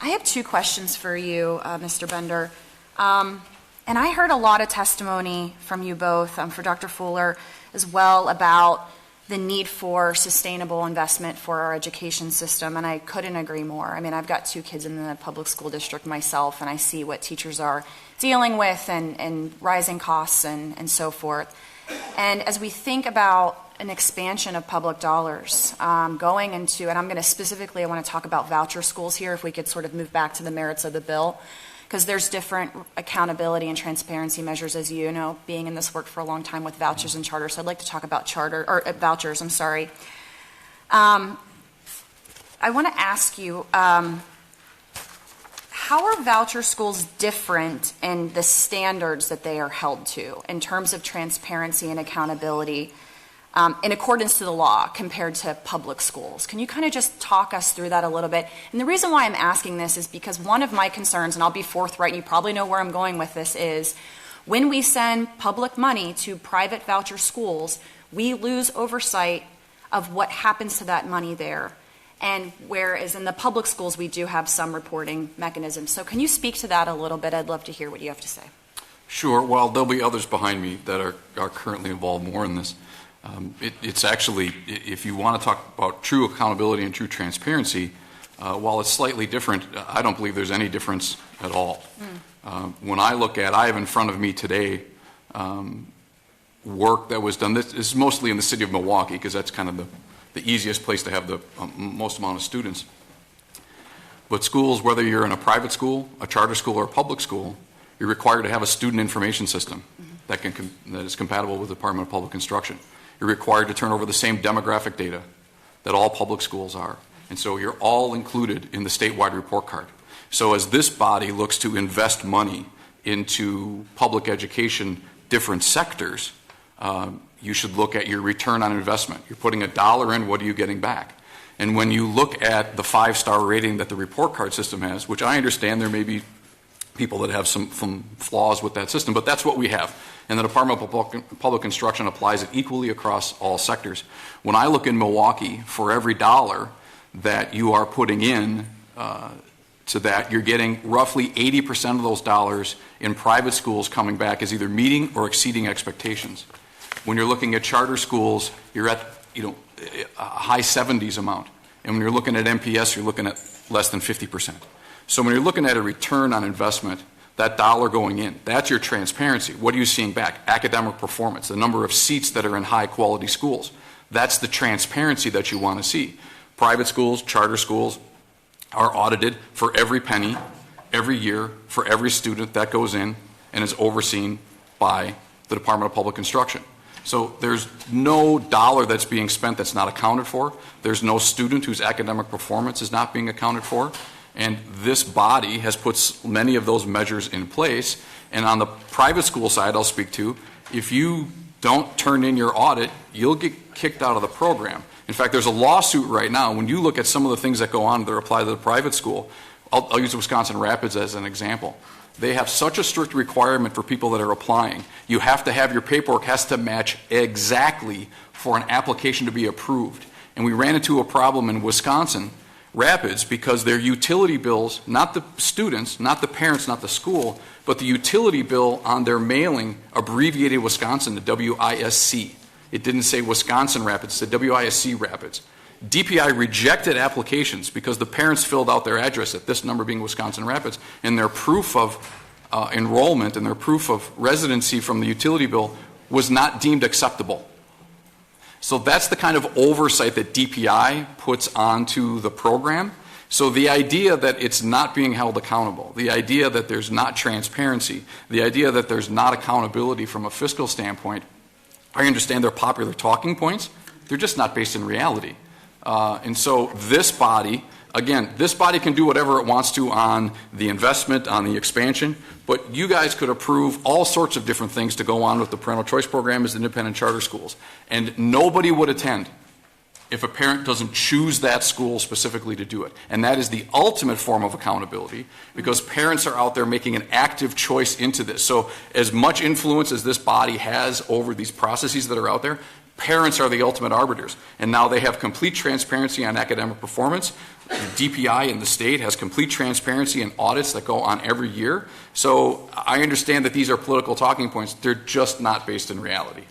I have two questions for you, Mr. Bender. And I heard a lot of testimony from you both, for Dr. Fuller as well, about the need for sustainable investment for our education system, and I couldn't agree more. I mean, I've got two kids in the public school district myself, and I see what teachers are dealing with and rising costs and so forth. And as we think about an expansion of public dollars going into, and I'm going to specifically, I want to talk about voucher schools here, if we could sort of move back to the merits of the bill, because there's different accountability and transparency measures, as you know, being in this work for a long time with vouchers and charters. So I'd like to talk about vouchers, I'm sorry. I want to ask you, how are voucher schools different in the standards that they are held to in terms of transparency and accountability in accordance to the law compared to public schools? Can you kind of just talk us through that a little bit? And the reason why I'm asking this is because one of my concerns, and I'll be forthright, you probably know where I'm going with this, is when we send public money to private voucher schools, we lose oversight of what happens to that money there. And whereas in the public schools, we do have some reporting mechanisms. So can you speak to that a little bit? I'd love to hear what you have to say. Sure. Well, there'll be others behind me that are currently involved more in this. It's actually, if you want to talk about true accountability and true transparency, while it's slightly different, I don't believe there's any difference at all. When I look at, I have in front of me today work that was done. This is mostly in the city of Milwaukee because that's kind of the easiest place to have the most amount of students. But schools, whether you're in a private school, a charter school, or a public school, you're required to have a student information system that is compatible with the Department of Public Instruction. You're required to turn over the same demographic data that all public schools are. And so you're all included in the statewide report card. So as this body looks to invest money into public education, different sectors, you should look at your return on investment. You're putting $1 in, what are you getting back? And when you look at the 5-star rating that the report card system has, which I understand there may be people that have some flaws with that system, but that's what we have. And the Department of Public Instruction applies it equally across all sectors. When I look in Milwaukee, for every $1 that you are putting in to that, you're getting roughly 80% of those dollars in private schools coming back as either meeting or exceeding expectations. When you're looking at charter schools, you're at a high 70s amount. And when you're looking at MPS, you're looking at less than 50%. So when you're looking at a return on investment, that $1 going in, that's your transparency. What are you seeing back? Academic performance, the number of seats that are in high quality schools. That's the transparency that you want to see. Private schools, charter schools are audited for every penny, every year, for every student that goes in and is overseen by the Department of Public Instruction. So there's no $1 that's being spent that's not accounted for. There's no student whose academic performance is not being accounted for. And this body has put many of those measures in place. And on the private school side, I'll speak to, if you don't turn in your audit, you'll get kicked out of the program. In fact, there's a lawsuit right now. When you look at some of the things that go on that apply to the private school, I'll use Wisconsin Rapids as an example. They have such a strict requirement for people that are applying. You have to have your paperwork has to match exactly for an application to be approved. And we ran into a problem in Wisconsin Rapids because their utility bills, not the students, not the parents, not the school, but the utility bill on their mailing abbreviated Wisconsin to WISC. It didn't say Wisconsin Rapids, it said WISC Rapids. DPI rejected applications because the parents filled out their address at this number being Wisconsin Rapids, and their proof of enrollment and their proof of residency from the utility bill was not deemed acceptable. So that's the kind of oversight that DPI puts onto the program. So the idea that it's not being held accountable, the idea that there's not transparency, the idea that there's not accountability from a fiscal standpoint, I understand they're popular talking points. They're just not based in reality. And so this body, again, this body can do whatever it wants to on the investment, on the expansion, but you guys could approve all sorts of different things to go on with the parental choice program as independent charter schools. And nobody would attend if a parent doesn't choose that school specifically to do it. And that is the ultimate form of accountability because parents are out there making an active choice into this. So as much influence as this body has over these processes that are out there, Parents are the ultimate arbiters, and now they have complete transparency on academic performance. The DPI in the state has complete transparency in audits that go on every year. So I understand that these are political talking points. They're just not based in reality.